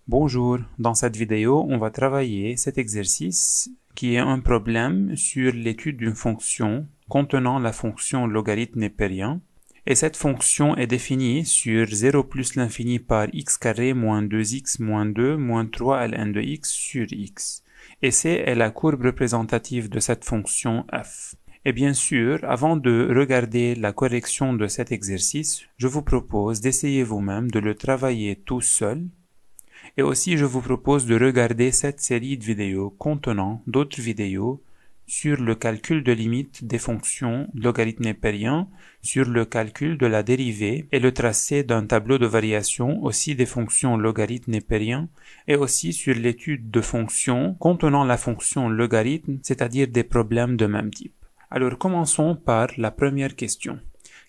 Bonjour, dans cette vidéo, on va travailler cet exercice qui est un problème sur l'étude d'une fonction contenant la fonction logarithme népérien. Et cette fonction est définie sur 0 plus l'infini par x carré moins 2x moins 2 moins 3 ln de x sur x. Et C est la courbe représentative de cette fonction f. Et bien sûr, avant de regarder la correction de cet exercice, je vous propose d'essayer vous-même de le travailler tout seul. Et aussi, je vous propose de regarder cette série de vidéos contenant d'autres vidéos sur le calcul de limite des fonctions logarithme népérien, sur le calcul de la dérivée et le tracé d'un tableau de variation aussi des fonctions logarithme népérien, et aussi sur l'étude de fonctions contenant la fonction logarithme, c'est-à-dire des problèmes de même type. Alors commençons par la première question.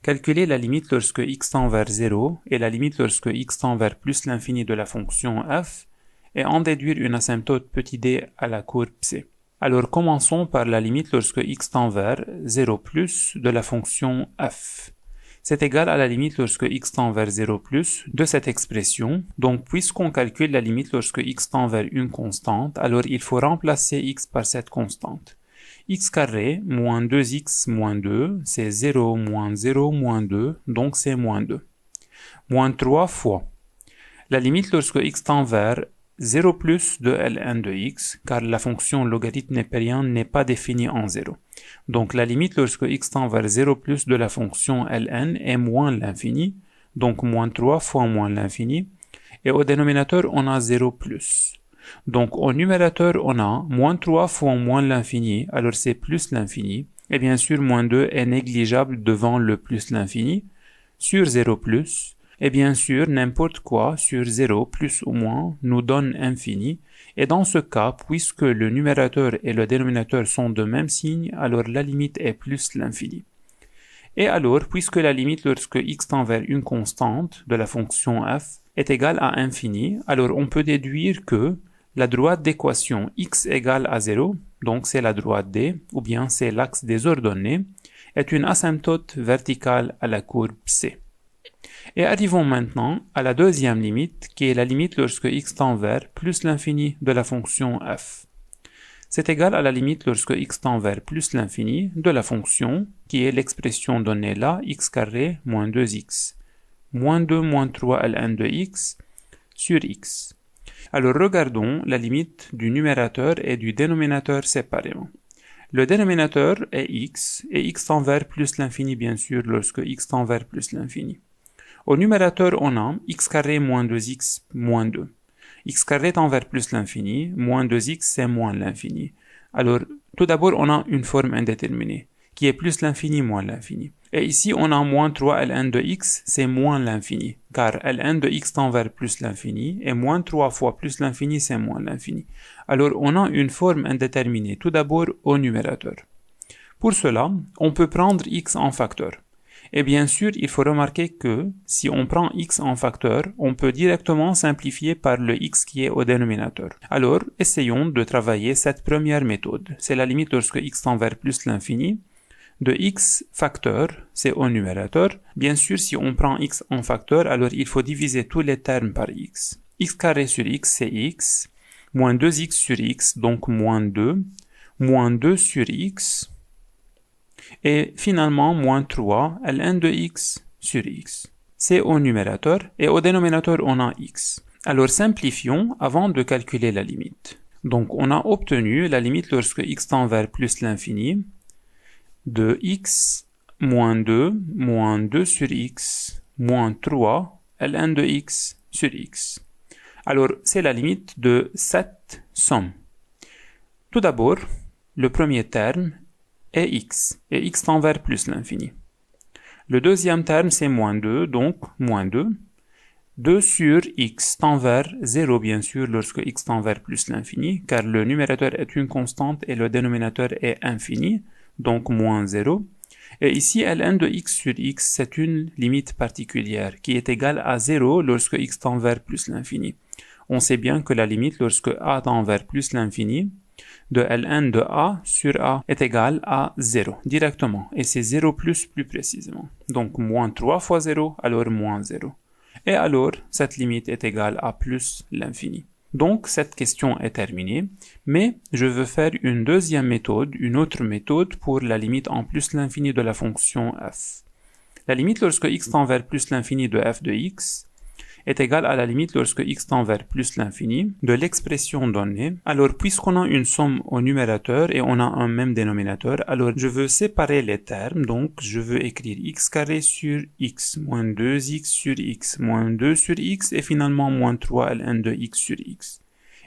Calculer la limite lorsque x tend vers 0 et la limite lorsque x tend vers plus l'infini de la fonction f et en déduire une asymptote petit d à la courbe c. Alors commençons par la limite lorsque x tend vers 0 plus de la fonction f. C'est égal à la limite lorsque x tend vers 0 plus de cette expression. Donc puisqu'on calcule la limite lorsque x tend vers une constante, alors il faut remplacer x par cette constante. X carré moins 2x moins 2, c'est 0 moins 0 moins 2, donc c'est moins 2. Moins 3 fois la limite lorsque x tend vers 0 plus de ln de x, car la fonction logarithme népérien n'est pas définie en 0. Donc la limite lorsque x tend vers 0 plus de la fonction ln est moins l'infini, donc moins 3 fois moins l'infini, et au dénominateur on a 0 plus. Donc au numérateur on a moins 3 fois moins l'infini, alors c'est plus l'infini, et bien sûr moins 2 est négligeable devant le plus l'infini, sur 0 plus, et bien sûr n'importe quoi sur 0 plus ou moins nous donne infini, et dans ce cas, puisque le numérateur et le dénominateur sont de même signe, alors la limite est plus l'infini. Et alors, puisque la limite lorsque x tend vers une constante de la fonction f est égale à infini, alors on peut déduire que la droite d'équation x égale à 0, donc c'est la droite D, ou bien c'est l'axe des ordonnées, est une asymptote verticale à la courbe C. Et arrivons maintenant à la deuxième limite, qui est la limite lorsque x tend vers plus l'infini de la fonction f. C'est égal à la limite lorsque x tend vers plus l'infini de la fonction, qui est l'expression donnée là, x carré moins 2x, moins 2 moins 3 ln de x sur x. Alors regardons la limite du numérateur et du dénominateur séparément. Le dénominateur est x, et x tend vers plus l'infini bien sûr lorsque x tend vers plus l'infini. Au numérateur on a x carré moins 2x moins 2. X carré tend vers plus l'infini, moins 2x c'est moins l'infini. Alors tout d'abord on a une forme indéterminée, qui est plus l'infini moins l'infini. Et ici, on a moins 3 ln de x, c'est moins l'infini, car ln de x tend vers plus l'infini, et moins 3 fois plus l'infini, c'est moins l'infini. Alors, on a une forme indéterminée, tout d'abord au numérateur. Pour cela, on peut prendre x en facteur. Et bien sûr, il faut remarquer que, si on prend x en facteur, on peut directement simplifier par le x qui est au dénominateur. Alors, essayons de travailler cette première méthode. C'est la limite lorsque x tend vers plus l'infini, de x facteur, c'est au numérateur. Bien sûr, si on prend x en facteur, alors il faut diviser tous les termes par x. X carré sur x, c'est x. Moins 2x sur x, donc moins 2. Moins 2 sur x. Et finalement, moins 3 ln de x sur x. C'est au numérateur. Et au dénominateur, on a x. Alors simplifions avant de calculer la limite. Donc on a obtenu la limite lorsque x tend vers plus l'infini, de x moins 2 sur x moins 3 ln de x sur x. Alors, c'est la limite de cette somme. Tout d'abord, le premier terme est x, et x tend vers plus l'infini. Le deuxième terme, c'est moins 2, donc moins 2. 2 sur x tend vers 0, bien sûr, lorsque x tend vers plus l'infini, car le numérateur est une constante et le dénominateur est infini, donc moins 0. Et ici, ln de x sur x, c'est une limite particulière, qui est égale à 0 lorsque x tend vers plus l'infini. On sait bien que la limite lorsque a tend vers plus l'infini, de ln de a sur a est égale à 0, directement. Et c'est 0 plus précisément. Donc, moins 3 fois 0, alors moins 0. et alors cette limite est égale à plus l'infini. Donc cette question est terminée, mais je veux faire une deuxième méthode, une autre méthode pour la limite en plus l'infini de la fonction f. La limite lorsque x tend vers plus l'infini de f de x est égale à la limite lorsque x tend vers plus l'infini de l'expression donnée. Alors, puisqu'on a une somme au numérateur et on a un même dénominateur, alors je veux séparer les termes, donc je veux écrire x carré sur x, moins 2x sur x, moins 2 sur x, et finalement moins 3 ln de x sur x.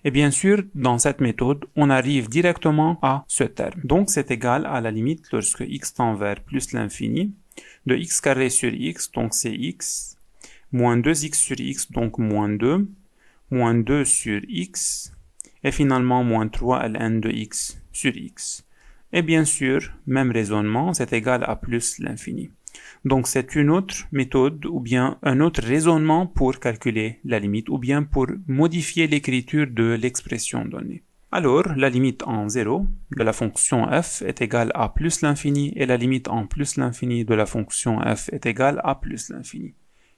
Et bien sûr, dans cette méthode, on arrive directement à ce terme. Donc, c'est égal à la limite lorsque x tend vers plus l'infini de x carré sur x, donc c'est x, moins 2x sur x, donc moins 2 sur x, et finalement moins 3 ln de x sur x. Et bien sûr, même raisonnement, c'est égal à plus l'infini. Donc c'est une autre méthode ou bien un autre raisonnement pour calculer la limite ou bien pour modifier l'écriture de l'expression donnée. Alors, la limite en 0 de la fonction f est égale à plus l'infini et la limite en plus l'infini de la fonction f est égale à plus l'infini.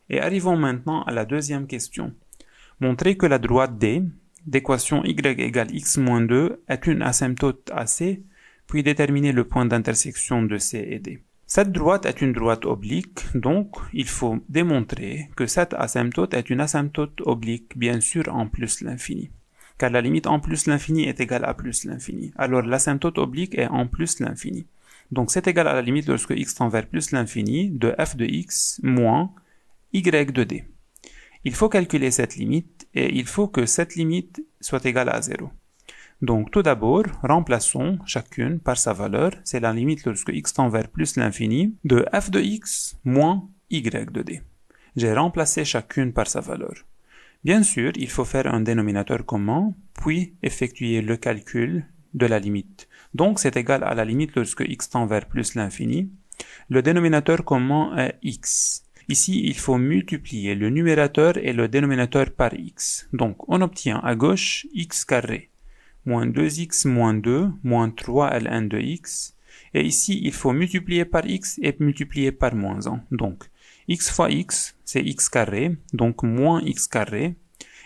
Et arrivons maintenant à la deuxième question. Montrer que la droite D d'équation y égale x moins 2 est une asymptote à C, puis déterminer le point d'intersection de C et D. Cette droite est une droite oblique, donc il faut démontrer que cette asymptote est une asymptote oblique, bien sûr en plus l'infini. Car la limite en plus l'infini est égale à plus l'infini. Alors l'asymptote oblique est en plus l'infini. Donc c'est égal à la limite lorsque x tend vers plus l'infini de f de x moins y de d. Il faut calculer cette limite et il faut que cette limite soit égale à 0. Donc tout d'abord, remplaçons chacune par sa valeur. C'est la limite lorsque x tend vers plus l'infini de f de x moins y de d. J'ai remplacé chacune par sa valeur. Bien sûr, il faut faire un dénominateur commun, puis effectuer le calcul de la limite. Donc c'est égal à la limite lorsque x tend vers plus l'infini. Le dénominateur commun est x. Ici, il faut multiplier le numérateur et le dénominateur par x. Donc, on obtient à gauche x carré, moins 2x moins 2, moins 3 ln de x. Et ici, il faut multiplier par x et multiplier par moins 1. Donc, x fois x, c'est x carré, donc moins x carré.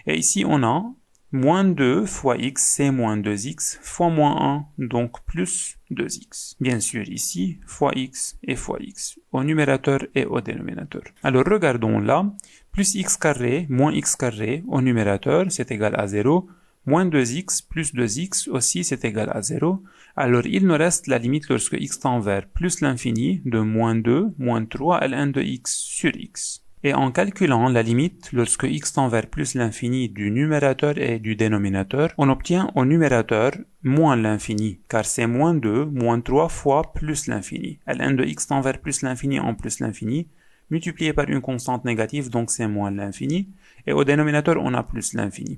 Et ici, on a moins 2 fois x, c'est moins 2x, fois moins 1, donc plus 2x. Bien sûr, ici, fois x et fois x, au numérateur et au dénominateur. Alors, regardons là, plus x carré, moins x carré, au numérateur, c'est égal à 0, moins 2x plus 2x aussi, c'est égal à 0. Alors, il nous reste la limite lorsque x tend vers plus l'infini de moins 2, moins 3 ln de x sur x. Et en calculant la limite lorsque x tend vers plus l'infini du numérateur et du dénominateur, on obtient au numérateur moins l'infini, car c'est moins 2, moins 3 fois plus l'infini. ln de x tend vers plus l'infini en plus l'infini, multiplié par une constante négative, donc c'est moins l'infini. Et au dénominateur, on a plus l'infini.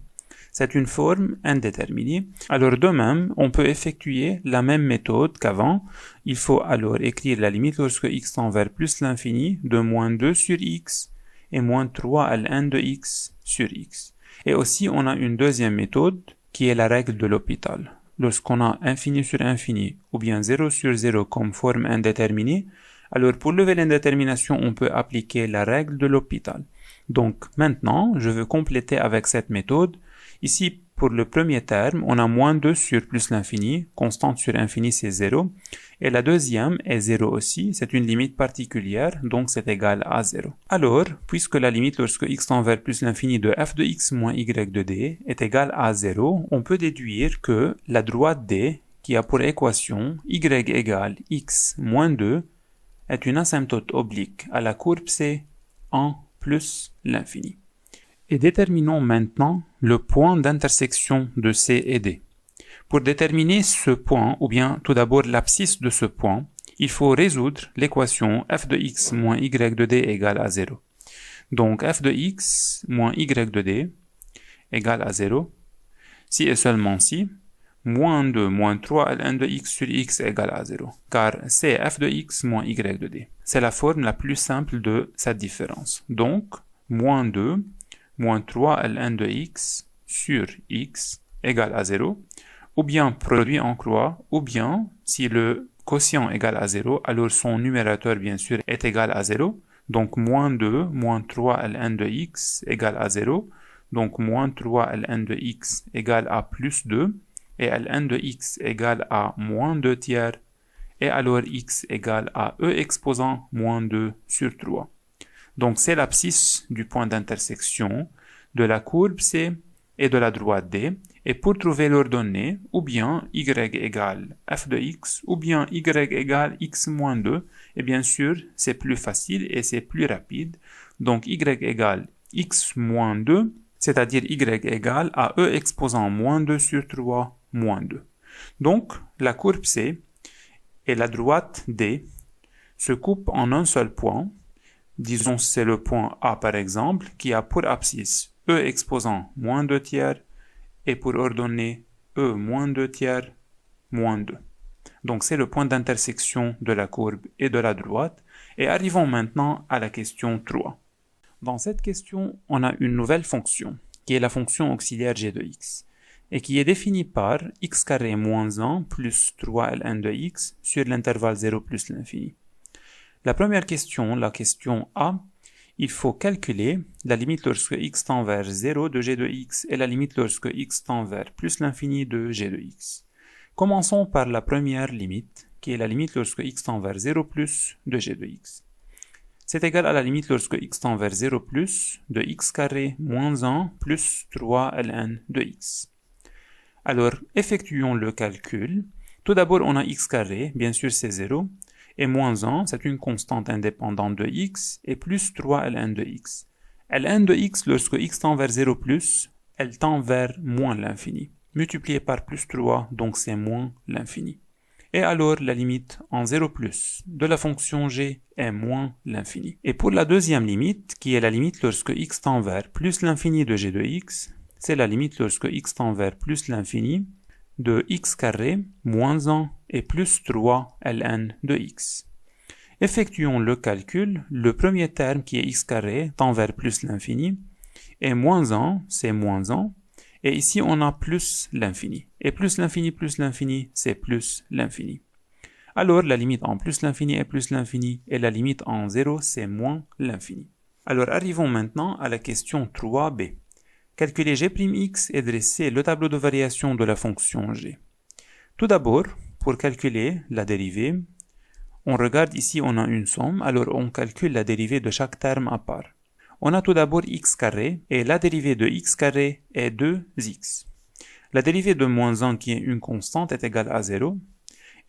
C'est une forme indéterminée. Alors de même, on peut effectuer la même méthode qu'avant. Il faut alors écrire la limite lorsque x tend vers plus l'infini de moins 2 sur x et moins 3 ln de x sur x. Et aussi, on a une deuxième méthode qui est la règle de l'hôpital. Lorsqu'on a infini sur infini ou bien 0 sur 0 comme forme indéterminée, alors pour lever l'indétermination, on peut appliquer la règle de l'hôpital. Donc maintenant, je veux compléter avec cette méthode. Ici, pour le premier terme, on a moins 2 sur plus l'infini, constante sur infini c'est 0, et la deuxième est 0 aussi, c'est une limite particulière, donc c'est égal à 0. Alors, puisque la limite lorsque x tend vers plus l'infini de f de x moins y de d est égale à 0, on peut déduire que la droite D, qui a pour équation y égale x moins 2, est une asymptote oblique à la courbe C en plus l'infini. Et déterminons maintenant le point d'intersection de C et D. Pour déterminer ce point, ou bien tout d'abord l'abscisse de ce point, il faut résoudre l'équation f de x moins y de d égale à 0. Donc f de x moins y de d égale à 0, si et seulement si, moins 2 moins 3 ln de x sur x égale à 0, car c'est f de x moins y de d. C'est la forme la plus simple de cette différence. Donc, moins 2 moins 3 ln de x sur x égale à 0, ou bien produit en croix, ou bien, si le quotient égale à 0, alors son numérateur, bien sûr, est égal à 0, Donc moins 2, moins 3 ln de x égale à 0. Donc moins 3 ln de x égale à plus 2. Et ln de x égale à moins 2 tiers. Et alors x égale à e exposant moins 2 sur 3. Donc c'est l'abscisse du point d'intersection de la courbe C et de la droite D. Et pour trouver l'ordonnée, ou bien y égale f de x, ou bien y égale x moins 2, et bien sûr, c'est plus facile et c'est plus rapide. Donc y égale x moins 2, c'est-à-dire y égale à e exposant moins 2 sur 3 moins 2. Donc, la courbe C et la droite D se coupent en un seul point. Disons c'est le point A par exemple, qui a pour abscisse e exposant moins 2 tiers, et pour ordonnée e moins 2 tiers, moins 2. Donc c'est le point d'intersection de la courbe et de la droite. Et arrivons maintenant à la question 3. Dans cette question, on a une nouvelle fonction, qui est la fonction auxiliaire g de x, et qui est définie par x carré moins 1 plus 3 ln de x sur l'intervalle 0 plus l'infini. La première question, la question A, il faut calculer la limite lorsque x tend vers 0 de g de x et la limite lorsque x tend vers plus l'infini de g de x. Commençons par la première limite, qui est la limite lorsque x tend vers 0 plus de g de x. C'est égal à la limite lorsque x tend vers 0 plus de x carré moins 1 plus 3 ln de x. Alors, effectuons le calcul. Tout d'abord, on a x carré, bien sûr c'est 0, et moins 1, c'est une constante indépendante de x, et plus 3 ln de x. Ln de x, lorsque x tend vers 0 plus, elle tend vers moins l'infini. Multiplié par plus 3, donc c'est moins l'infini. Et alors, la limite en 0 plus de la fonction g est moins l'infini. Et pour la deuxième limite, qui est la limite lorsque x tend vers plus l'infini de g de x, c'est la limite lorsque x tend vers plus l'infini de x carré moins 1 et plus 3 ln de x. Effectuons le calcul. Le premier terme qui est x carré tend vers plus l'infini et moins 1, c'est moins 1. Et ici, on a plus l'infini. Et plus l'infini, c'est plus l'infini. Alors, la limite en plus l'infini est plus l'infini et la limite en 0, c'est moins l'infini. Alors, arrivons maintenant à la question 3b. Calculer g'x et dresser le tableau de variation de la fonction g. Tout d'abord, pour calculer la dérivée, on regarde ici, on a une somme, alors on calcule la dérivée de chaque terme à part. On a tout d'abord x carré, et la dérivée de x carré est 2x. La dérivée de moins 1, qui est une constante, est égale à 0.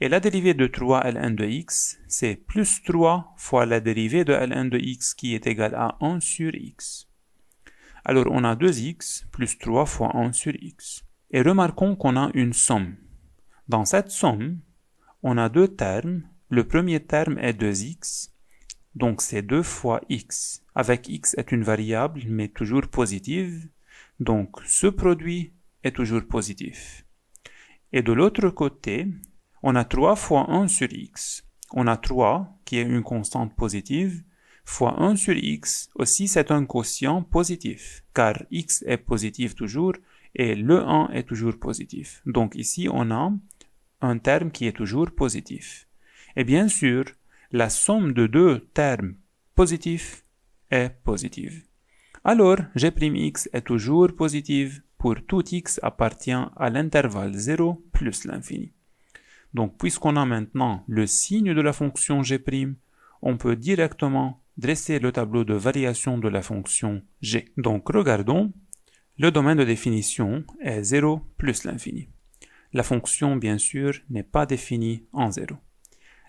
Et la dérivée de 3 ln de x, c'est plus 3 fois la dérivée de ln de x, qui est égale à 1 sur x. Alors on a 2x plus 3 fois 1 sur x. Et remarquons qu'on a une somme. Dans cette somme, on a deux termes. Le premier terme est 2x, donc c'est 2 fois x. Avec x est une variable, mais toujours positive, donc ce produit est toujours positif. Et de l'autre côté, on a 3 fois 1 sur x. On a 3, qui est une constante positive, fois 1 sur x, aussi c'est un quotient positif, car x est positif toujours, et le 1 est toujours positif. Donc ici, on a un terme qui est toujours positif. Et bien sûr, la somme de deux termes positifs est positive. Alors, g'x est toujours positive pour tout x appartient à l'intervalle 0 plus l'infini. Donc, puisqu'on a maintenant le signe de la fonction g', on peut directement dresser le tableau de variation de la fonction g. Donc, regardons. Le domaine de définition est 0 plus l'infini. La fonction, bien sûr, n'est pas définie en 0.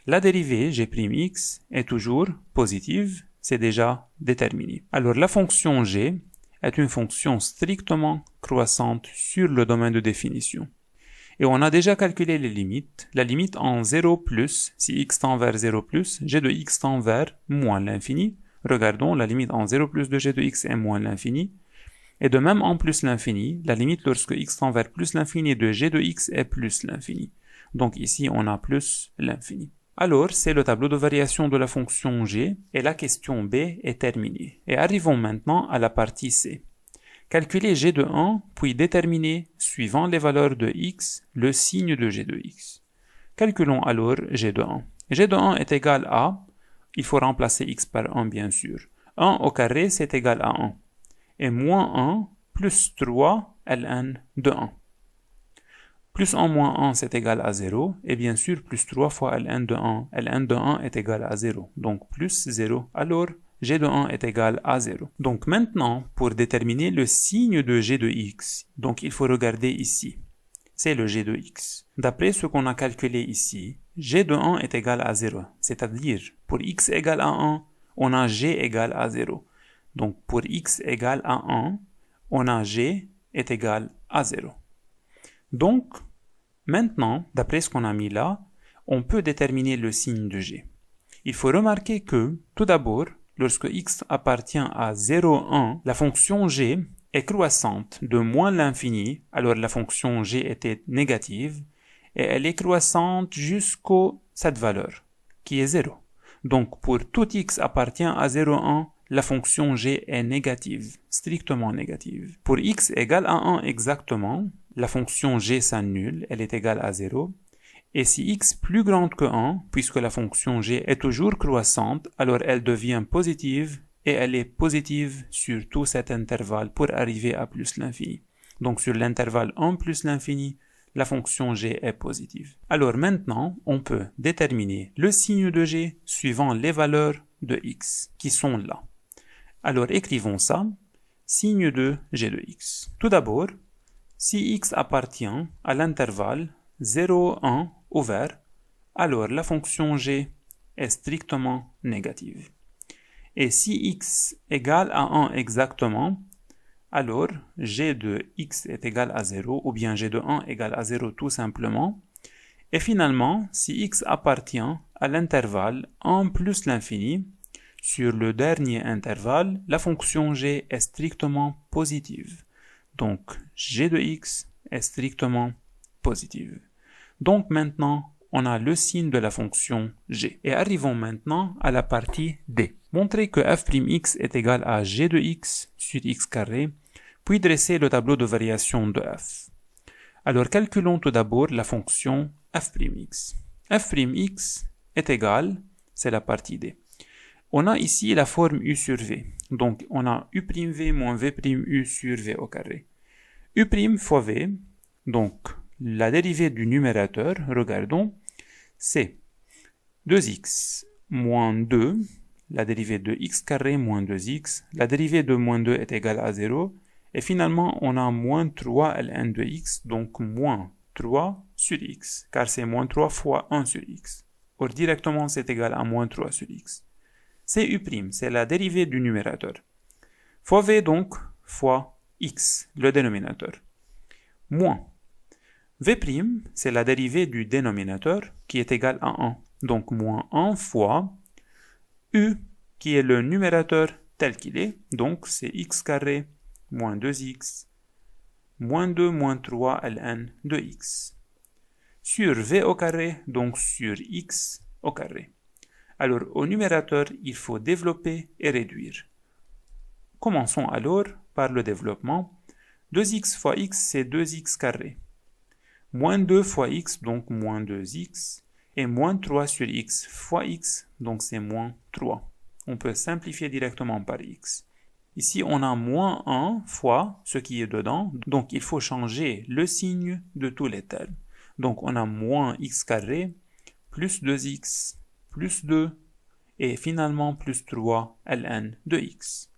La dérivée g'x est toujours positive, c'est déjà déterminé. Alors, la fonction g est une fonction strictement croissante sur le domaine de définition. Et on a déjà calculé les limites. La limite en 0 plus, si x tend vers 0 plus, g de x tend vers moins l'infini. Regardons, la limite en 0 plus de g de x est moins l'infini. Et de même en plus l'infini, la limite lorsque x tend vers plus l'infini de g de x est plus l'infini. Donc ici, on a plus l'infini. Alors, c'est le tableau de variation de la fonction g, et la question B est terminée. Et arrivons maintenant à la partie C. Calculer g de 1, puis déterminer, suivant les valeurs de x, le signe de g de x. Calculons alors g de 1. G de 1 est égal à il faut remplacer x par 1 bien sûr. 1 au carré c'est égal à 1. Et moins 1 plus 3 ln de 1. Plus 1 moins 1 c'est égal à 0. Et bien sûr plus 3 fois ln de 1. ln de 1 est égal à 0. Donc plus 0. Alors g de 1 est égal à 0. Donc maintenant, pour déterminer le signe de g de x, donc il faut regarder ici. C'est le g de x. D'après ce qu'on a calculé ici, g de 1 est égal à 0. C'est-à-dire, pour x égale à 1, on a g égale à 0. Donc pour x égale à 1, on a g est égal à 0. Donc, maintenant, d'après ce qu'on a mis là, on peut déterminer le signe de g. Il faut remarquer que, tout d'abord, lorsque x appartient à 0, 1, la fonction g est croissante de moins l'infini, alors la fonction g était négative, et elle est croissante jusqu'à cette valeur, qui est 0. Donc pour tout x appartient à 0, 1, la fonction g est négative, strictement négative. Pour x égale à 1 exactement, la fonction g s'annule, elle est égale à 0. Et si x plus grande que 1, puisque la fonction g est toujours croissante, alors elle devient positive et elle est positive sur tout cet intervalle pour arriver à plus l'infini. Donc sur l'intervalle 1 plus l'infini, la fonction g est positive. Alors maintenant, on peut déterminer le signe de g suivant les valeurs de x qui sont là. Alors écrivons ça, signe de g de x. Tout d'abord, si x appartient à l'intervalle 0, 1 ouvert, alors la fonction g est strictement négative. Et si x égale à 1 exactement, alors g de x est égal à 0, ou bien g de 1 égale à 0 tout simplement. Et finalement, si x appartient à l'intervalle 1 plus l'infini, sur le dernier intervalle, la fonction g est strictement positive. Donc, g de x est strictement positive. Donc maintenant, on a le signe de la fonction g. Et arrivons maintenant à la partie d. Montrer que f'x est égal à g de x sur x carré, puis dresser le tableau de variation de f. Alors calculons tout d'abord la fonction f'x. F'x est égal, c'est la partie d. On a ici la forme u sur v. Donc on a u'v moins v'u sur v au carré. U' fois v, donc la dérivée du numérateur, regardons, c'est 2x moins 2, la dérivée de x carré moins 2x, la dérivée de moins 2 est égale à 0, et finalement on a moins 3 ln de x, donc moins 3 sur x, car c'est moins 3 fois 1 sur x. Or directement c'est égal à moins 3 sur x. C'est u', c'est la dérivée du numérateur. Fois v donc, fois x, le dénominateur. Moins. V', c'est la dérivée du dénominateur qui est égal à 1. Donc moins 1 fois u, qui est le numérateur tel qu'il est. Donc c'est x carré moins 2x moins 2 moins 3 ln de x. Sur v au carré, donc sur x au carré. Alors au numérateur, il faut développer et réduire. Commençons alors par le développement. 2x fois x, c'est 2x carré. Moins 2 fois x, donc moins 2x. Et moins 3 sur x fois x, donc c'est moins 3. On peut simplifier directement par x. Ici, on a moins 1 fois ce qui est dedans. Donc, il faut changer le signe de tous les termes. Donc, on a moins x carré, plus 2x, plus 2, et finalement plus 3 ln de x.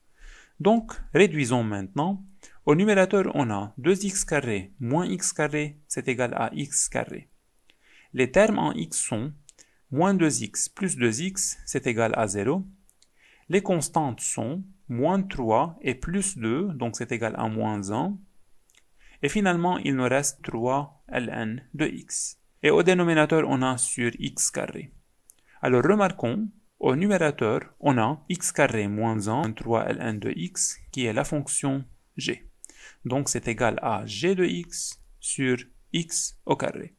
Donc, réduisons maintenant. Au numérateur, on a 2x carré moins x carré, c'est égal à x carré. Les termes en x sont moins 2x plus 2x, c'est égal à 0. Les constantes sont moins 3 et plus 2, donc c'est égal à moins 1. Et finalement, il nous reste 3 ln de x. Et au dénominateur, on a sur x carré. Alors remarquons, au numérateur, on a x carré moins 1, 3 ln de x, qui est la fonction g. Donc c'est égal à g de x sur x au carré.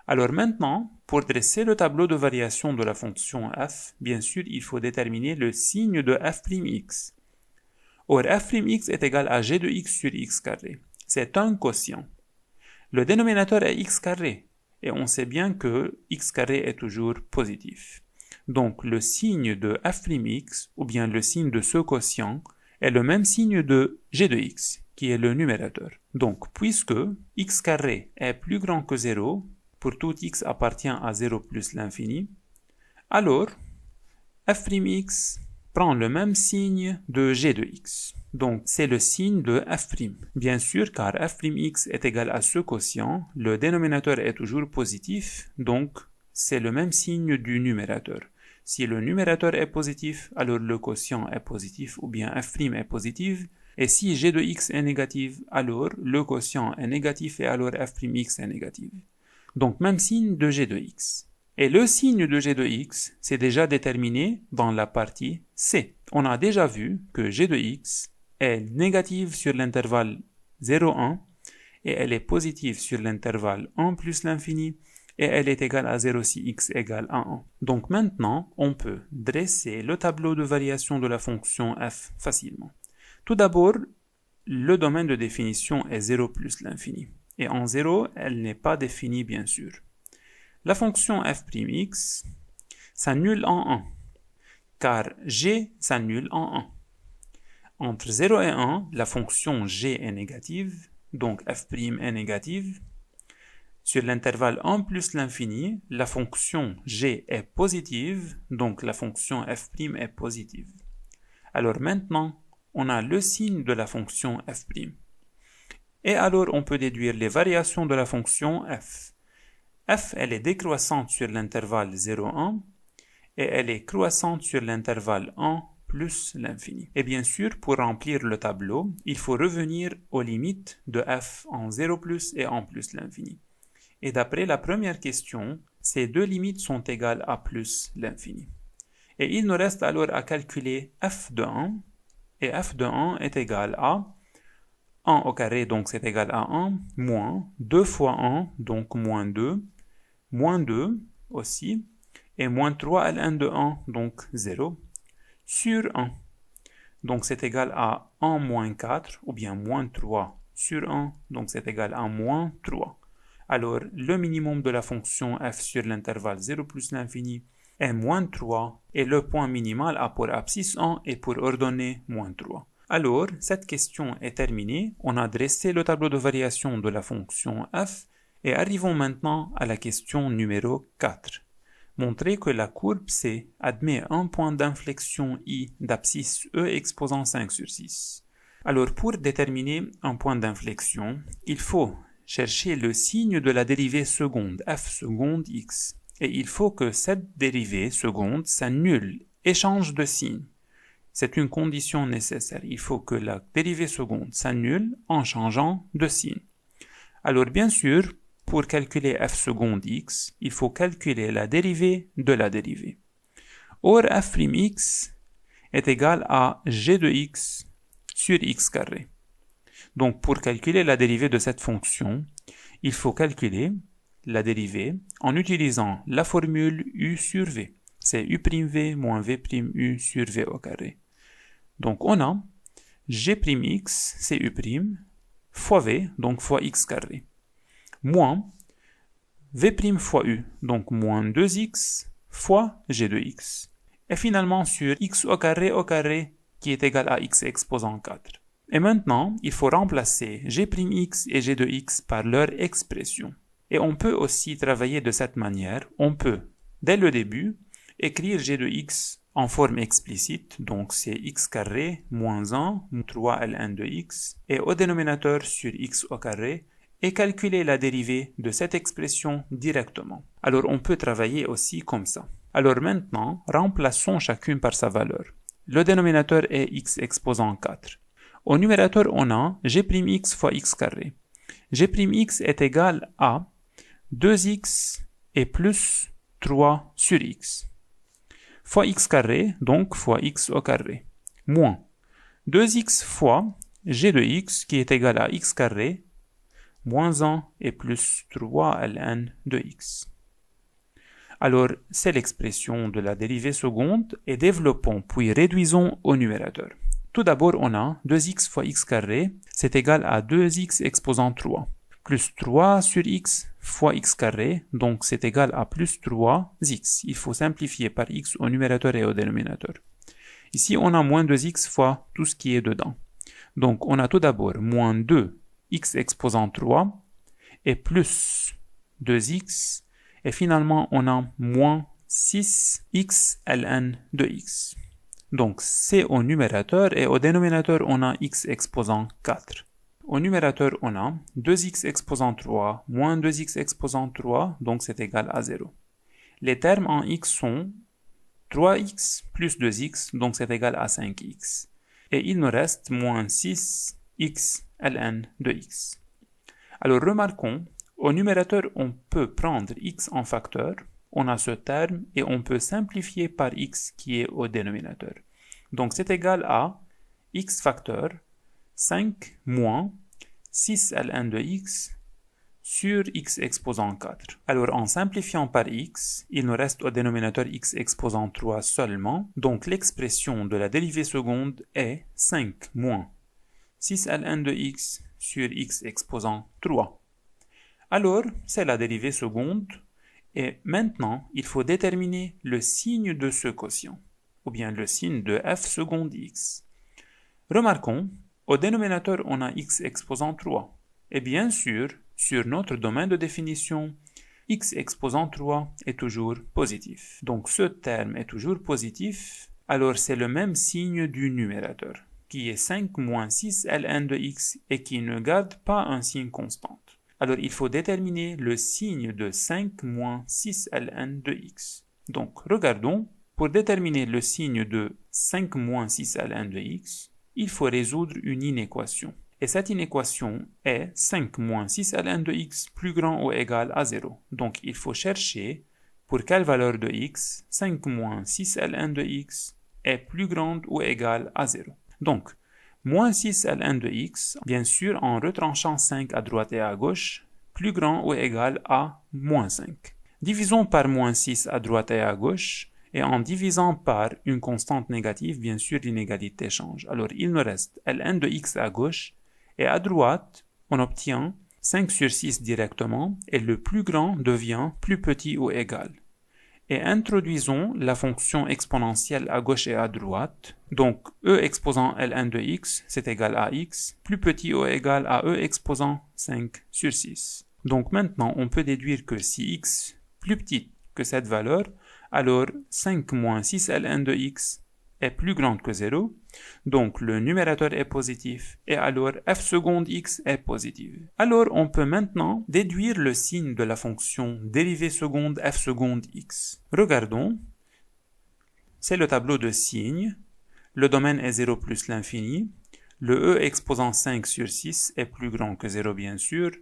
Alors maintenant, pour dresser le tableau de variation de la fonction f, bien sûr, il faut déterminer le signe de f'x. Or, f'x est égal à g de x sur x carré. C'est un quotient. Le dénominateur est x carré, et on sait bien que x carré est toujours positif. Donc, le signe de f'(x), ou bien le signe de ce quotient, est le même signe de g de x, qui est le numérateur. Donc, puisque x carré est plus grand que 0, pour tout x appartient à 0 plus l'infini, alors f'(x) prend le même signe de g de x. Donc, c'est le signe de f'. Bien sûr, car f'(x) est égal à ce quotient, le dénominateur est toujours positif, donc c'est le même signe du numérateur. Si le numérateur est positif, alors le quotient est positif, ou bien f' est positif. Et si g de x est négatif, alors le quotient est négatif et alors f'(x) est négatif. Donc, même signe de g de x. Et le signe de g de x, c'est déjà déterminé dans la partie C. On a déjà vu que g de x est négative sur l'intervalle 0,1 et elle est positive sur l'intervalle 1 plus l'infini et elle est égale à 0 si x égale à 1. Donc maintenant, on peut dresser le tableau de variation de la fonction f facilement. Tout d'abord, le domaine de définition est 0 plus l'infini. Et en 0, elle n'est pas définie bien sûr. La fonction f'(x) s'annule en 1, car g s'annule en 1. Entre 0 et 1, la fonction g est négative, donc f' est négative. Sur l'intervalle 1 plus l'infini, la fonction g est positive, donc la fonction f' est positive. Alors maintenant, on a le signe de la fonction f'. Et alors on peut déduire les variations de la fonction f. F, elle est décroissante sur l'intervalle 0,1 et elle est croissante sur l'intervalle 1 plus l'infini. Et bien sûr, pour remplir le tableau, il faut revenir aux limites de f en 0 plus et en plus l'infini. Et d'après la première question, ces deux limites sont égales à plus l'infini. Et il nous reste alors à calculer f de 1, et f de 1 est égal à 1 au carré, donc c'est égal à 1, moins 2 fois 1, donc moins 2 aussi, et moins 3 ln de 1, donc 0, sur 1. Donc c'est égal à 1 moins 4, ou bien moins 3 sur 1, donc c'est égal à moins 3. Alors, le minimum de la fonction f sur l'intervalle 0 plus l'infini est moins 3, et le point minimal a pour abscisse 1 et pour ordonnée moins 3. Alors, cette question est terminée, on a dressé le tableau de variation de la fonction f, et arrivons maintenant à la question numéro 4. Montrer que la courbe C admet un point d'inflexion I d'abscisse E exposant 5 sur 6. Alors pour déterminer un point d'inflexion, il faut chercher le signe de la dérivée seconde, f seconde x. Et il faut que cette dérivée seconde s'annule et change de signe. C'est une condition nécessaire. Il faut que la dérivée seconde s'annule en changeant de signe. Alors bien sûr, pour calculer f seconde x, il faut calculer la dérivée de la dérivée. Or, f'(x) est égal à g de x sur x carré. Donc, pour calculer la dérivée de cette fonction, il faut calculer la dérivée en utilisant la formule u sur v. C'est u'v moins v'u sur v au carré. Donc, on a g'x, c'est u', fois v, donc fois x carré, moins v' fois u, donc moins 2x fois g de x. Et finalement sur x au carré, qui est égal à x exposant 4. Et maintenant, il faut remplacer g'x et g de x par leur expression. Et on peut aussi travailler de cette manière. On peut, dès le début, écrire g de x en forme explicite, donc c'est x carré moins 1, 3 ln de x, et au dénominateur sur x au carré, et calculer la dérivée de cette expression directement. Alors on peut travailler aussi comme ça. Alors maintenant, remplaçons chacune par sa valeur. Le dénominateur est x exposant 4. Au numérateur, on a g'x fois x carré. G'x est égal à 2x et plus 3 sur x. Fois x carré, donc fois x au carré, moins 2x fois g de x qui est égal à x carré, moins 1 et plus 3 ln de x. Alors, c'est l'expression de la dérivée seconde et développons puis réduisons au numérateur. Tout d'abord, on a 2x fois x carré, c'est égal à 2x exposant 3, Plus 3 sur x fois x carré, donc c'est égal à plus 3x. Il faut simplifier par x au numérateur et au dénominateur. Ici, on a moins 2x fois tout ce qui est dedans. Donc, on a tout d'abord moins 2x exposant 3 et plus 2x. Et finalement, on a moins 6x ln de x. Donc, c'est au numérateur et au dénominateur, on a x exposant 4. Au numérateur, on a 2x exposant 3 moins 2x exposant 3, donc c'est égal à 0. Les termes en x sont 3x plus 2x, donc c'est égal à 5x. Et il nous reste moins 6x ln de x. Alors remarquons, au numérateur, on peut prendre x en facteur, on a ce terme, et on peut simplifier par x qui est au dénominateur. Donc c'est égal à x facteur 5 moins 6 ln de x sur x exposant 4. Alors en simplifiant par x, il nous reste au dénominateur x exposant 3 seulement, donc l'expression de la dérivée seconde est 5 moins 6 ln de x sur x exposant 3. Alors, c'est la dérivée seconde, et maintenant, il faut déterminer le signe de ce quotient, ou bien le signe de f seconde x. Remarquons, au dénominateur, on a x exposant 3, et bien sûr, sur notre domaine de définition, x exposant 3 est toujours positif. Donc ce terme est toujours positif, alors c'est le même signe du numérateur, qui est 5 moins 6 ln de x et qui ne garde pas un signe constant. Alors il faut déterminer le signe de 5 moins 6 ln de x. Donc regardons, pour déterminer le signe de 5 moins 6 ln de x, il faut résoudre une inéquation. Et cette inéquation est 5 moins 6 ln de x plus grand ou égal à 0. Donc il faut chercher pour quelle valeur de x 5 moins 6 ln de x est plus grande ou égale à 0. Donc, moins 6 ln de x, bien sûr en retranchant 5 à droite et à gauche, plus grand ou égal à moins 5. Divisons par moins 6 à droite et à gauche, et en divisant par une constante négative, bien sûr l'inégalité change. Alors il nous reste ln de x à gauche, et à droite, on obtient 5 sur 6 directement, et le plus grand devient plus petit ou égal. Et introduisons la fonction exponentielle à gauche et à droite. Donc, e exposant ln de x, c'est égal à x, plus petit ou égal à e exposant 5 sur 6. Donc maintenant, on peut déduire que si x plus petit que cette valeur, alors 5 moins 6 ln de x est plus grande que 0, donc le numérateur est positif, et alors f seconde x est positive. Alors on peut maintenant déduire le signe de la fonction dérivée seconde f seconde x. Regardons, c'est le tableau de signes, le domaine est 0 plus l'infini, le e exposant 5 sur 6 est plus grand que 0 bien sûr,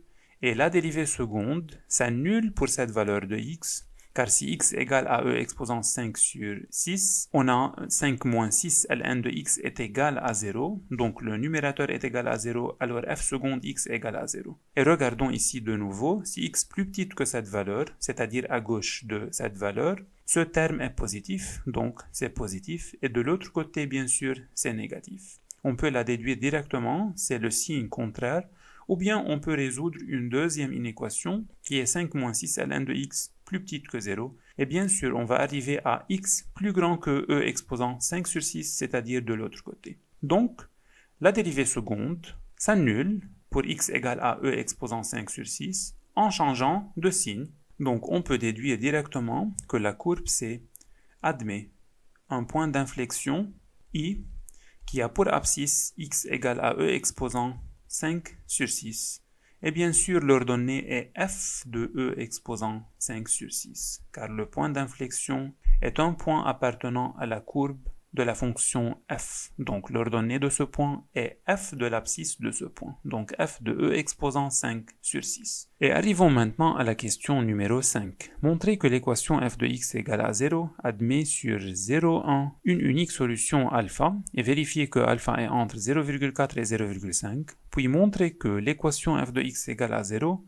et la dérivée seconde s'annule pour cette valeur de x, car si x égale à e exposant 5 sur 6, on a 5 moins 6 ln de x est égal à 0, donc le numérateur est égal à 0, alors f seconde x égale à 0. Et regardons ici de nouveau, si x plus petite que cette valeur, c'est-à-dire à gauche de cette valeur, ce terme est positif, donc c'est positif, et de l'autre côté, bien sûr, c'est négatif. On peut la déduire directement, c'est le signe contraire, ou bien on peut résoudre une deuxième inéquation qui est 5 moins 6 ln de x plus petite que 0. Et bien sûr, on va arriver à x plus grand que e exposant 5 sur 6, c'est-à-dire de l'autre côté. Donc, la dérivée seconde s'annule pour x égale à e exposant 5 sur 6 en changeant de signe. Donc, on peut déduire directement que la courbe C admet un point d'inflexion I qui a pour abscisse x égale à e exposant 5 sur 6. Et bien sûr, l'ordonnée est f de e exposant 5 sur 6, car le point d'inflexion est un point appartenant à la courbe de la fonction f. Donc, l'ordonnée de ce point est f de l'abscisse de ce point. Donc, f de e exposant 5 sur 6. Et arrivons maintenant à la question numéro 5. Montrez que l'équation f de x égale à 0 admet sur 0, 1 une unique solution alpha et vérifiez que alpha est entre 0,4 et 0,5. Puis montrez que l'équation f de x égale à 0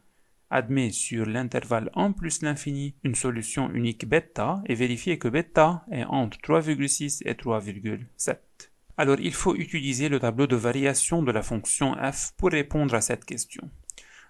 admet sur l'intervalle 1 plus l'infini une solution unique bêta et vérifiez que bêta est entre 3,6 et 3,7. Alors il faut utiliser le tableau de variation de la fonction f pour répondre à cette question.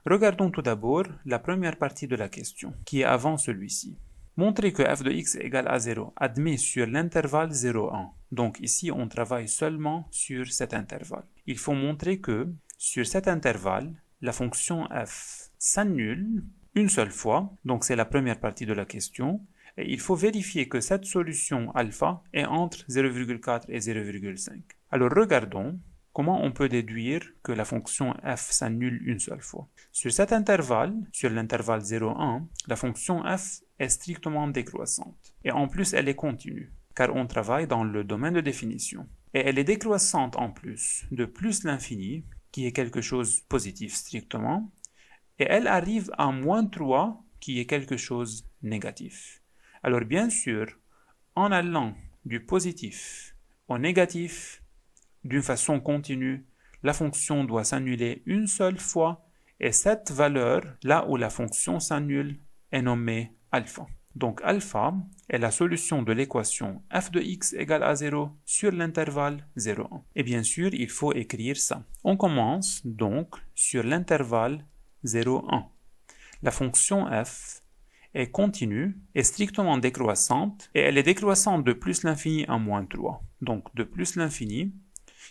Regardons tout d'abord la première partie de la question, qui est avant celui-ci. Montrer que f de x égale à 0 admet sur l'intervalle 0,1. Donc ici, on travaille seulement sur cet intervalle. Il faut montrer que sur cet intervalle, la fonction f s'annule une seule fois. Donc c'est la première partie de la question. Et il faut vérifier que cette solution alpha est entre 0,4 et 0,5. Alors regardons comment on peut déduire que la fonction f s'annule une seule fois. Sur cet intervalle, sur l'intervalle 0,1, la fonction f est strictement décroissante. Et en plus, elle est continue, car on travaille dans le domaine de définition. Et elle est décroissante en plus de plus l'infini, qui est quelque chose de positif strictement, et elle arrive à moins 3, qui est quelque chose de négatif. Alors bien sûr, en allant du positif au négatif, d'une façon continue, la fonction doit s'annuler une seule fois, et cette valeur, là où la fonction s'annule, est nommée alpha. Donc alpha est la solution de l'équation f de x égale à 0 sur l'intervalle 0,1. Et bien sûr, il faut écrire ça. On commence donc sur l'intervalle 0,1. La fonction f est continue, est strictement décroissante, et elle est décroissante de plus l'infini à moins 3. Donc de plus l'infini,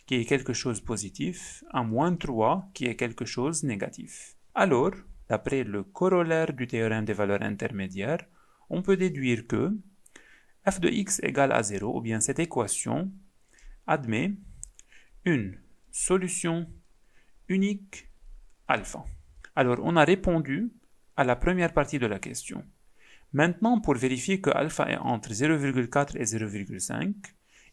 qui est quelque chose de positif, à moins 3, qui est quelque chose de négatif. Alors, d'après le corollaire du théorème des valeurs intermédiaires, on peut déduire que f de x égale à 0, ou bien cette équation, admet une solution unique alpha. Alors, on a répondu à la première partie de la question. Maintenant, pour vérifier que alpha est entre 0,4 et 0,5,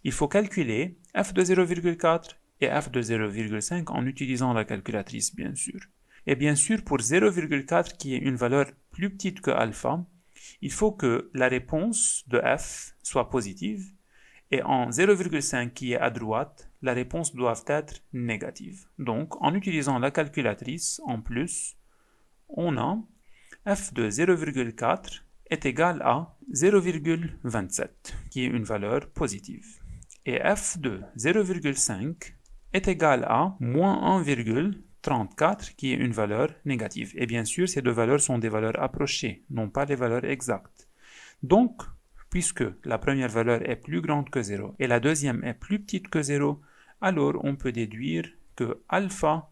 il faut calculer f de 0,4 et f de 0,5 en utilisant la calculatrice, bien sûr. Et bien sûr, pour 0,4 qui est une valeur plus petite que alpha, il faut que la réponse de f soit positive, et en 0,5 qui est à droite, la réponse doit être négative. Donc, en utilisant la calculatrice, en plus, on a f de 0,4 est égal à 0,27, qui est une valeur positive. Et f de 0,5 est égal à moins 1,34, qui est une valeur négative. Et bien sûr, ces deux valeurs sont des valeurs approchées, non pas des valeurs exactes. Donc, puisque la première valeur est plus grande que 0 et la deuxième est plus petite que 0, alors on peut déduire que alpha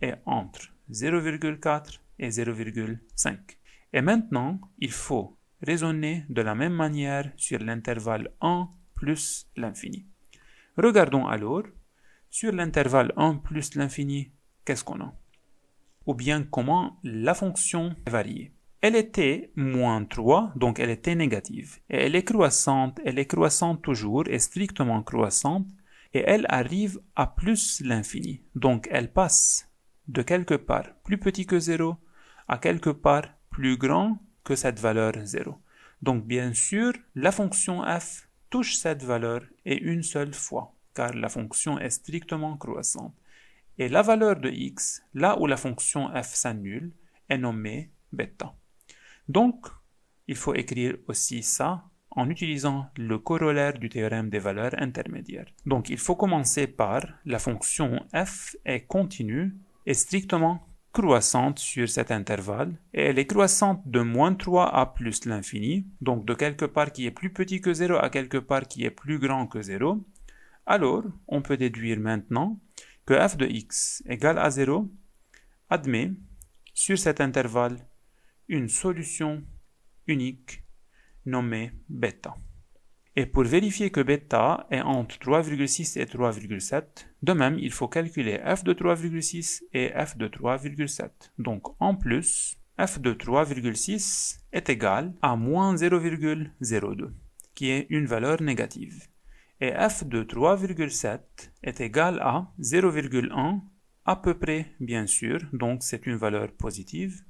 est entre 0,4 et 0,5. Et maintenant, il faut raisonner de la même manière sur l'intervalle 1 plus l'infini. Regardons alors, sur l'intervalle 1 plus l'infini, qu'est-ce qu'on a? Ou bien comment la fonction est variée. Elle était moins 3, donc elle était négative. Et elle est croissante toujours, et strictement croissante, et elle arrive à plus l'infini. Donc elle passe de quelque part plus petit que 0 à quelque part plus grand que cette valeur 0. Donc bien sûr, la fonction f touche cette valeur et une seule fois, car la fonction est strictement croissante. Et la valeur de x, là où la fonction f s'annule, est nommée bêta. Donc, il faut écrire aussi ça en utilisant le corollaire du théorème des valeurs intermédiaires. Donc, il faut commencer par la fonction f est continue et strictement croissante sur cet intervalle, et elle est croissante de moins 3 à plus l'infini, donc de quelque part qui est plus petit que 0 à quelque part qui est plus grand que 0. Alors, on peut déduire maintenant que f de x égale à 0 admet, sur cet intervalle, une solution unique nommée bêta. Et pour vérifier que bêta est entre 3,6 et 3,7, de même, il faut calculer f de 3,6 et f de 3,7. Donc, en plus, f de 3,6 est égal à moins 0,02, qui est une valeur négative. Et f de 3,7 est égal à 0,1, à peu près, bien sûr, donc c'est une valeur positive.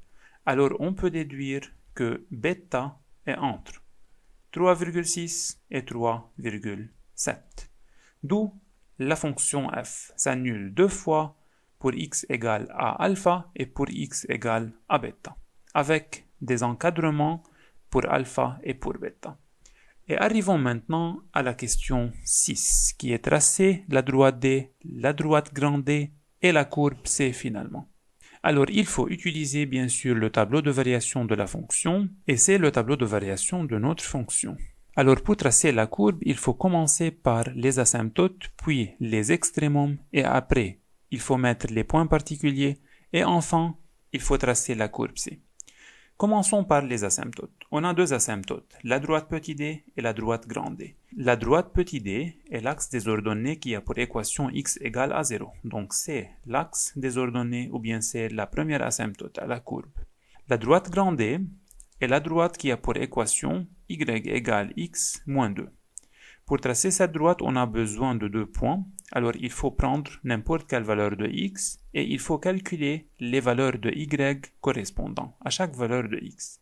Alors, on peut déduire que bêta est entre 3,6 et 3,7. D'où la fonction f s'annule deux fois pour x égale à alpha et pour x égale à bêta, avec des encadrements pour alpha et pour bêta. Et arrivons maintenant à la question 6, qui est tracée la droite D, la droite grande D et la courbe C finalement. Alors, il faut utiliser bien sûr le tableau de variation de la fonction, et c'est le tableau de variation de notre fonction. Alors, pour tracer la courbe, il faut commencer par les asymptotes, puis les extrémums, et après, il faut mettre les points particuliers, et enfin, il faut tracer la courbe C. Commençons par les asymptotes. On a deux asymptotes, la droite petit d et la droite grand D. La droite petit d est l'axe des ordonnées qui a pour équation x égale à 0. Donc c'est l'axe des ordonnées ou bien c'est la première asymptote à la courbe. La droite grand D est la droite qui a pour équation y égale x moins 2. Pour tracer cette droite, on a besoin de deux points. Alors, il faut prendre n'importe quelle valeur de x et il faut calculer les valeurs de y correspondant à chaque valeur de x.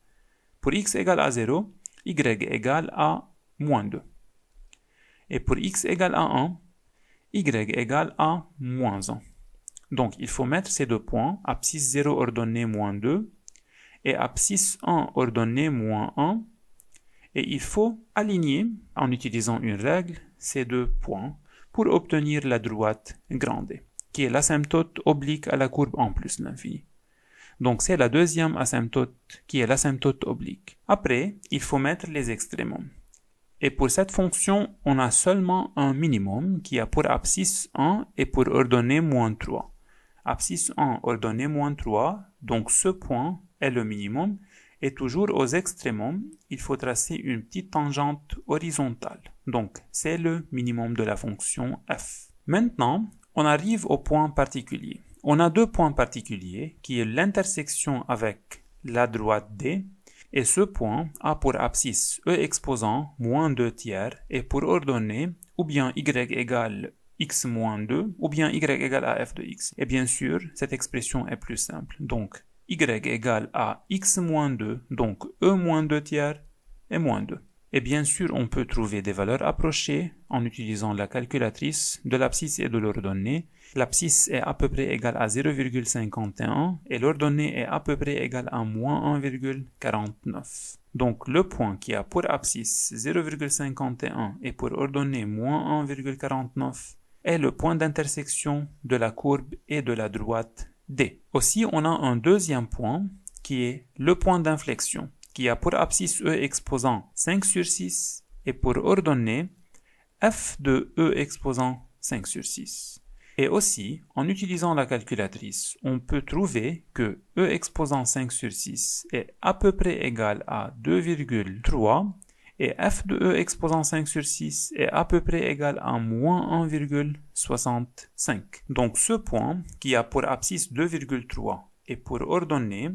Pour x égale à 0, y égale à moins 2. Et pour x égale à 1, y égale à moins 1. Donc, il faut mettre ces deux points, abscisse 0 ordonnée moins 2 et abscisse 1 ordonnée moins 1. Et il faut aligner, en utilisant une règle, ces deux points pour obtenir la droite grande D, qui est l'asymptote oblique à la courbe en plus l'infini. Donc c'est la deuxième asymptote qui est l'asymptote oblique. Après, il faut mettre les extrémums. Et pour cette fonction, on a seulement un minimum qui a pour abscisse 1 et pour ordonnée moins 3. Abscisse 1, ordonnée moins 3, donc ce point est le minimum. Et toujours aux extrémums, il faut tracer une petite tangente horizontale. Donc, c'est le minimum de la fonction f. Maintenant, on arrive au point particulier. On a deux points particuliers qui est l'intersection avec la droite D. Et ce point a pour abscisse e exposant moins 2 tiers et pour ordonnée ou bien y égale x moins 2 ou bien y égale à f de x. Et bien sûr, cette expression est plus simple. Donc, y égale à x moins 2, donc e moins 2 tiers et moins 2. Et bien sûr, on peut trouver des valeurs approchées en utilisant la calculatrice de l'abscisse et de l'ordonnée. L'abscisse est à peu près égale à 0,51 et l'ordonnée est à peu près égale à moins 1,49. Donc le point qui a pour abscisse 0,51 et pour ordonnée moins 1,49 est le point d'intersection de la courbe et de la droite D. Aussi, on a un deuxième point qui est le point d'inflexion, qui a pour abscisse e exposant 5 sur 6 et pour ordonnée f de e exposant 5 sur 6. Et aussi, en utilisant la calculatrice, on peut trouver que e exposant 5 sur 6 est à peu près égal à 2,3 et f de e exposant 5 sur 6 est à peu près égal à moins 1,65. Donc ce point, qui a pour abscisse 2,3 et pour ordonnée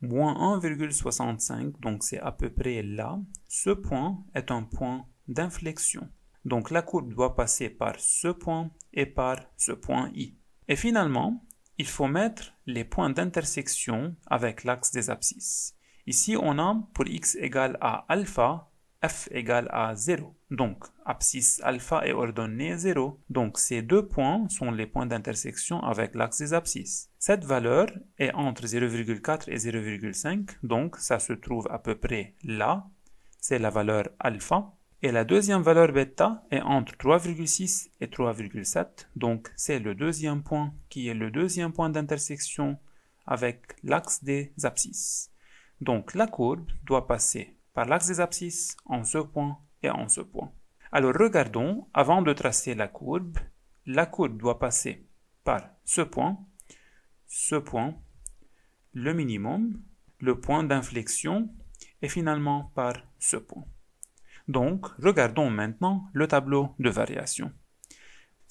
moins 1,65, donc c'est à peu près là, ce point est un point d'inflexion. Donc la courbe doit passer par ce point et par ce point I. Et finalement, il faut mettre les points d'intersection avec l'axe des abscisses. Ici, on a pour x égale à alpha, f égale à 0. Donc, abscisse alpha est ordonnée 0. Donc, ces deux points sont les points d'intersection avec l'axe des abscisses. Cette valeur est entre 0,4 et 0,5. Donc, ça se trouve à peu près là. C'est la valeur alpha. Et la deuxième valeur bêta est entre 3,6 et 3,7. Donc, c'est le deuxième point qui est le deuxième point d'intersection avec l'axe des abscisses. Donc, la courbe doit passer par l'axe des abscisses en ce point et en ce point. Alors, regardons, avant de tracer la courbe doit passer par ce point, le minimum, le point d'inflexion et finalement par ce point. Donc, regardons maintenant le tableau de variation.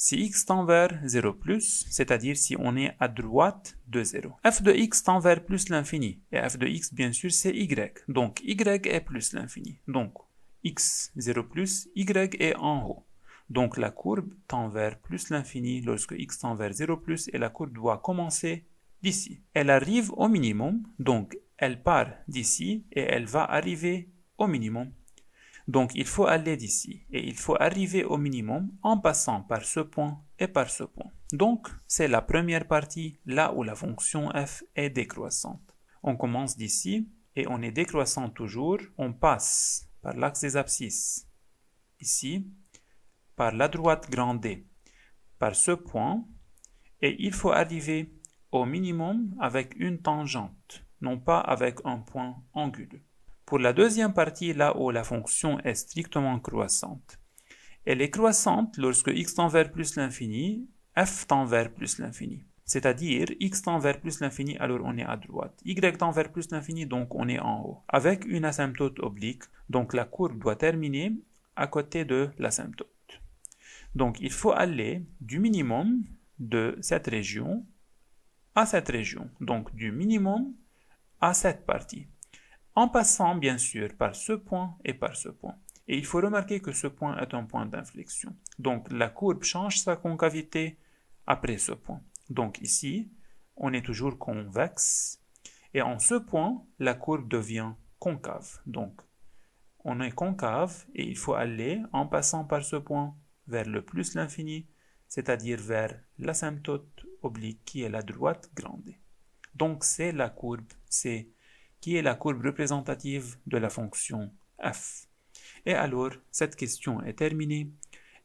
Si x tend vers 0 plus, c'est-à-dire si on est à droite de 0. F de x tend vers plus l'infini. Et f de x, bien sûr, c'est y. Donc, y est plus l'infini. Donc, x 0 plus, y est en haut. Donc, la courbe tend vers plus l'infini lorsque x tend vers 0 plus et la courbe doit commencer d'ici. Elle arrive au minimum, donc elle part d'ici et elle va arriver au minimum. Donc, il faut aller d'ici et il faut arriver au minimum en passant par ce point et par ce point. Donc, c'est la première partie là où la fonction f est décroissante. On commence d'ici et on est décroissant toujours. On passe par l'axe des abscisses ici, par la droite grande D, par ce point et il faut arriver au minimum avec une tangente, non pas avec un point anguleux. Pour la deuxième partie, là où la fonction est strictement croissante, elle est croissante lorsque x tend vers plus l'infini, f tend vers plus l'infini. C'est-à-dire, x tend vers plus l'infini, alors on est à droite. Y tend vers plus l'infini, donc on est en haut. Avec une asymptote oblique, donc la courbe doit terminer à côté de l'asymptote. Donc il faut aller du minimum de cette région à cette région. Donc du minimum à cette partie. En passant bien sûr par ce point et par ce point. Et il faut remarquer que ce point est un point d'inflexion. Donc la courbe change sa concavité après ce point. Donc ici, on est toujours convexe. Et en ce point, la courbe devient concave. Donc on est concave et il faut aller en passant par ce point vers le plus l'infini, c'est-à-dire vers l'asymptote oblique qui est la droite grande. Donc c'est la courbe C qui est la courbe représentative de la fonction f. Et alors, cette question est terminée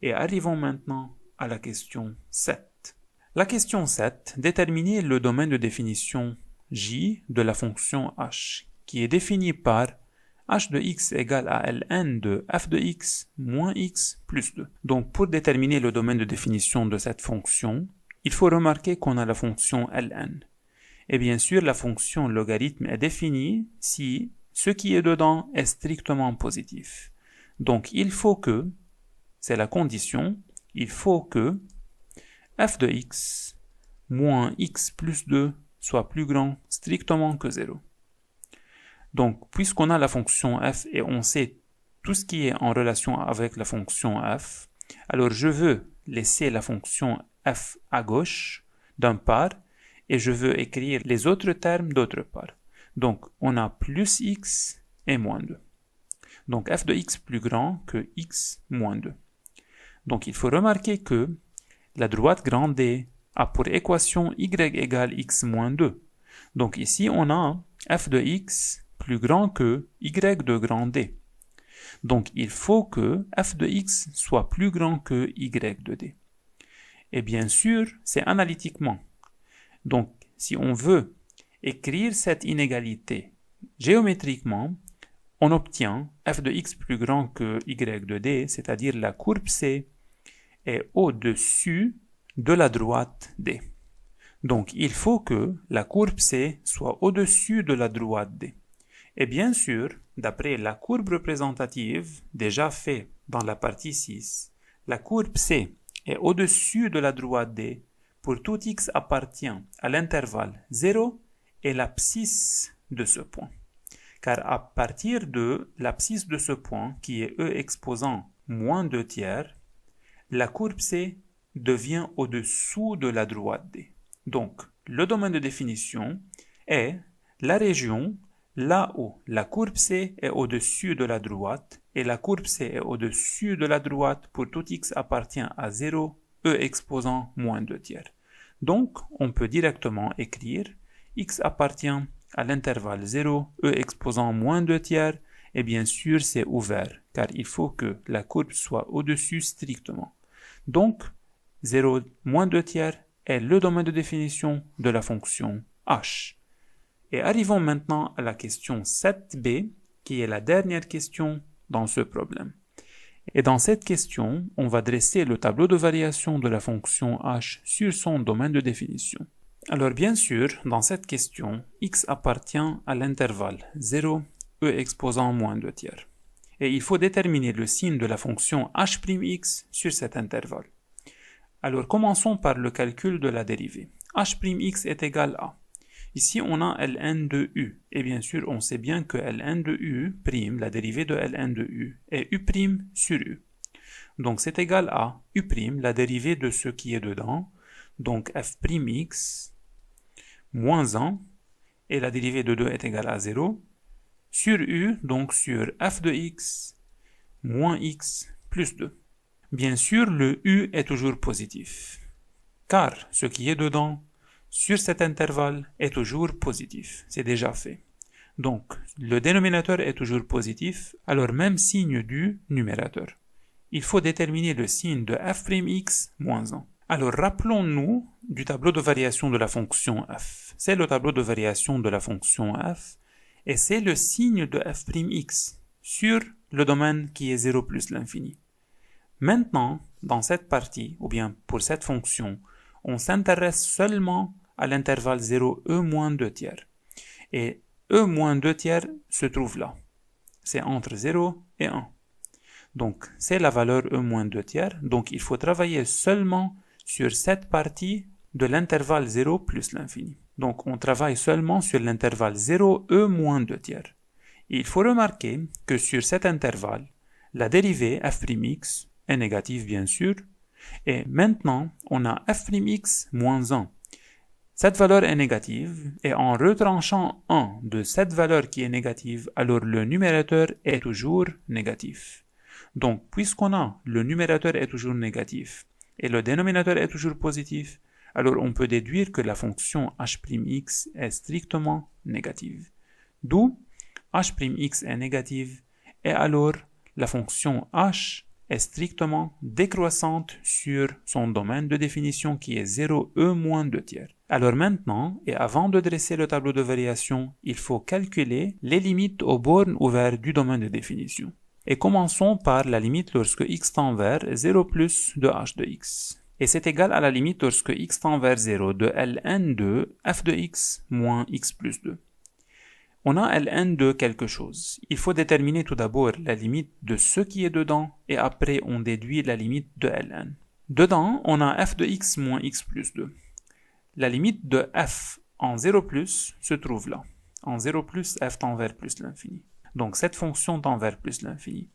et arrivons maintenant à la question 7. La question 7, déterminer le domaine de définition J de la fonction h, qui est défini par h de x égale à ln de f de x moins x plus 2. Donc, pour déterminer le domaine de définition de cette fonction, il faut remarquer qu'on a la fonction ln. Et bien sûr, la fonction logarithme est définie si ce qui est dedans est strictement positif. Donc, il faut que, c'est la condition, il faut que f de x moins x plus 2 soit plus grand strictement que 0. Donc, puisqu'on a la fonction f et on sait tout ce qui est en relation avec la fonction f, alors je veux laisser la fonction f à gauche d'un part et je veux écrire les autres termes d'autre part. Donc, on a plus x et moins 2. Donc, f de x plus grand que x moins 2. Donc, il faut remarquer que la droite grande D a pour équation y égale x moins 2. Donc, ici, on a f de x plus grand que y de grand D. Donc, il faut que f de x soit plus grand que y de D. Et bien sûr, c'est analytiquement. Donc, si on veut écrire cette inégalité géométriquement, on obtient f de x plus grand que y de D, c'est-à-dire la courbe C est au-dessus de la droite D. Donc, il faut que la courbe C soit au-dessus de la droite D. Et bien sûr, d'après la courbe représentative déjà faite dans la partie 6, la courbe C est au-dessus de la droite D pour tout x appartient à l'intervalle 0 et l'abscisse de ce point. Car à partir de l'abscisse de ce point, qui est E exposant moins 2 tiers, la courbe C devient au-dessous de la droite D. Donc, le domaine de définition est la région là où la courbe C est au-dessus de la droite et la courbe C est au-dessus de la droite pour tout x appartient à 0, E exposant moins 2 tiers. Donc, on peut directement écrire x appartient à l'intervalle 0, E exposant moins 2 tiers, et bien sûr c'est ouvert, car il faut que la courbe soit au-dessus strictement. Donc, 0 moins 2 tiers est le domaine de définition de la fonction h. Et arrivons maintenant à la question 7b, qui est la dernière question dans ce problème. Et dans cette question, on va dresser le tableau de variation de la fonction h sur son domaine de définition. Alors bien sûr, dans cette question, x appartient à l'intervalle 0, E exposant moins 2 tiers. Et il faut déterminer le signe de la fonction h'x sur cet intervalle. Alors commençons par le calcul de la dérivée. H'x est égal à. Ici, on a ln de u. Et bien sûr, on sait bien que ln de u', la dérivée de ln de u, est u' sur u. Donc c'est égal à u', la dérivée de ce qui est dedans. Donc f'x moins 1, et la dérivée de 2 est égale à 0, sur u, donc sur f de x, moins x plus 2. Bien sûr, le u est toujours positif, car ce qui est dedans, sur cet intervalle, est toujours positif. C'est déjà fait. Donc, le dénominateur est toujours positif, alors même signe du numérateur. Il faut déterminer le signe de f'x moins 1. Alors, rappelons-nous du tableau de variation de la fonction f. C'est le tableau de variation de la fonction f, et c'est le signe de f'x sur le domaine qui est 0 plus l'infini. Maintenant, dans cette partie, ou bien pour cette fonction, on s'intéresse seulement à l'intervalle 0 e moins 2 tiers. Et e moins 2 tiers se trouve là. C'est entre 0 et 1. Donc, c'est la valeur e moins 2 tiers. Donc, il faut travailler seulement sur cette partie de l'intervalle 0 plus l'infini. Donc, on travaille seulement sur l'intervalle 0 e moins 2 tiers. Et il faut remarquer que sur cet intervalle, la dérivée f'x est négative bien sûr, et maintenant on a f'x moins 1. Cette valeur est négative, et en retranchant 1 de cette valeur qui est négative, alors le numérateur est toujours négatif. Donc, puisqu'on a le numérateur est toujours négatif, et le dénominateur est toujours positif, alors on peut déduire que la fonction h'x est strictement négative. D'où h'x est négative, et alors la fonction h est strictement décroissante sur son domaine de définition qui est 0 e moins 2 tiers. Alors maintenant, et avant de dresser le tableau de variation, il faut calculer les limites aux bornes ouvertes du domaine de définition. Et commençons par la limite lorsque x tend vers 0 plus de h de x. Et c'est égal à la limite lorsque x tend vers 0 de ln de f de x moins x plus 2. On a ln de quelque chose. Il faut déterminer tout d'abord la limite de ce qui est dedans et après on déduit la limite de ln. Dedans, on a f de x moins x plus 2. La limite de f en 0 plus se trouve là. En 0 plus, f tend vers plus l'infini. Donc cette fonction tend vers plus l'infini.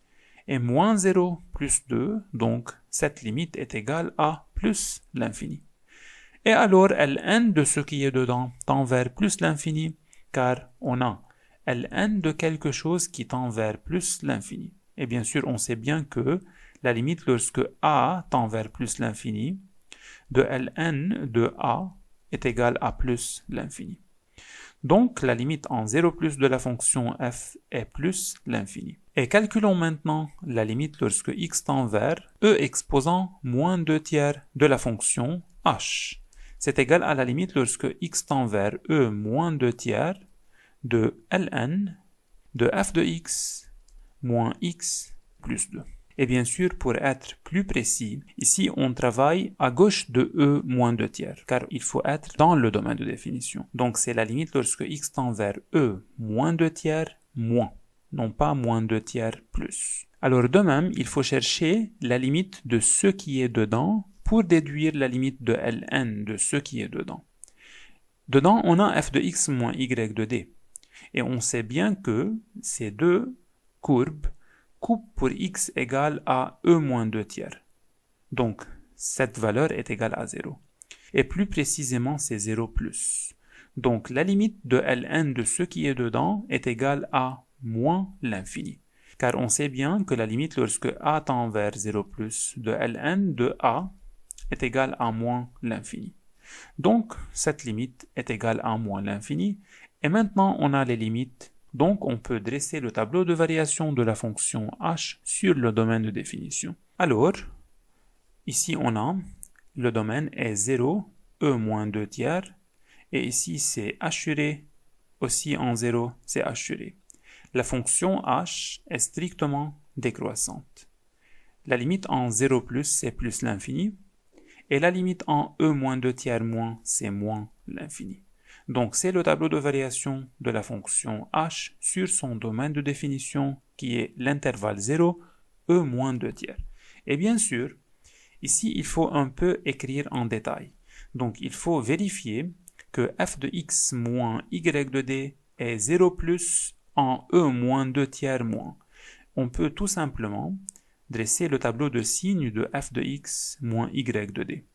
Et moins 0 plus 2, donc cette limite est égale à plus l'infini. Et alors ln de ce qui est dedans tend vers plus l'infini, car on a ln de quelque chose qui tend vers plus l'infini. Et bien sûr, on sait bien que la limite lorsque a tend vers plus l'infini, de ln de a est égale à plus l'infini. Donc, la limite en 0 plus de la fonction f est plus l'infini. Et calculons maintenant la limite lorsque x tend vers e exposant moins 2 tiers de la fonction h. C'est égal à la limite lorsque x tend vers e moins 2 tiers de ln de f de x moins x plus 2. Et bien sûr, pour être plus précis, ici on travaille à gauche de e moins 2 tiers, car il faut être dans le domaine de définition. Donc c'est la limite lorsque x tend vers e moins 2 tiers moins, non pas moins 2 tiers plus. Alors de même, il faut chercher la limite de ce qui est dedans pour déduire la limite de ln de ce qui est dedans. Dedans, on a f de x moins y de d. Et on sait bien que ces deux courbes coupent pour x égale à e moins 2 tiers. Donc, cette valeur est égale à 0. Et plus précisément, c'est 0 plus. Donc, la limite de ln de ce qui est dedans est égale à moins l'infini. Car on sait bien que la limite lorsque a tend vers 0 plus de ln de a est égale à moins l'infini. Donc, cette limite est égale à moins l'infini. Et maintenant, on a les limites. Donc, on peut dresser le tableau de variation de la fonction h sur le domaine de définition. Alors, ici, on a le domaine est 0, e moins 2 tiers. Et ici, c'est assuré. Aussi en 0, c'est assuré. La fonction h est strictement décroissante. La limite en 0 plus, c'est plus l'infini. Et la limite en e moins 2 tiers moins, c'est moins l'infini. Donc, c'est le tableau de variation de la fonction h sur son domaine de définition qui est l'intervalle 0, e moins 2 tiers. Et bien sûr, ici, il faut un peu écrire en détail. Donc, il faut vérifier que f de x moins y de d est 0 plus en e moins 2 tiers moins. On peut tout simplement dresser le tableau de signes de f de x moins y de d.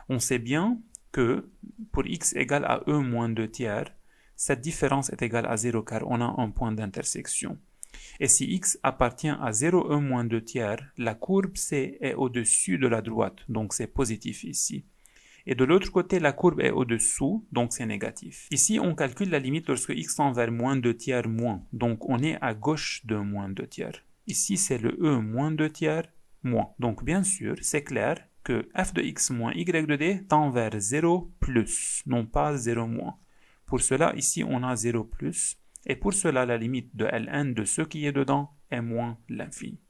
On sait bien que pour x égale à e moins 2 tiers, cette différence est égale à 0 car on a un point d'intersection. Et si x appartient à 0 e moins 2 tiers, la courbe C est au-dessus de la droite, donc c'est positif ici. Et de l'autre côté, la courbe est au-dessous, donc c'est négatif. Ici, on calcule la limite lorsque x tend vers moins 2 tiers moins, donc on est à gauche de moins 2 tiers. Ici, c'est le e moins 2 tiers moins. Donc bien sûr, c'est clair que f de x moins y de d tend vers 0 plus, non pas 0 moins. Pour cela, ici, on a 0 plus, et pour cela, la limite de Ln de ce qui est dedans est moins l'infini.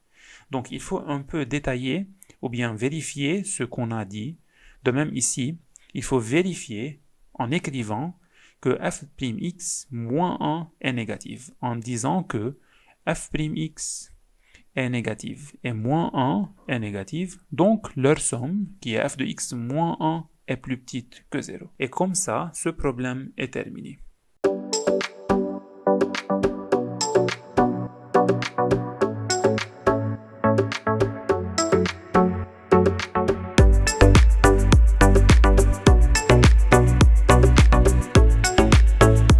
Donc, il faut un peu détailler ou bien vérifier ce qu'on a dit. De même ici, il faut vérifier en écrivant que f'x moins 1 est négative, en disant que f'x est négative et moins 1 est négative, donc leur somme, qui est f de x moins 1, est plus petite que 0. Et comme ça, ce problème est terminé.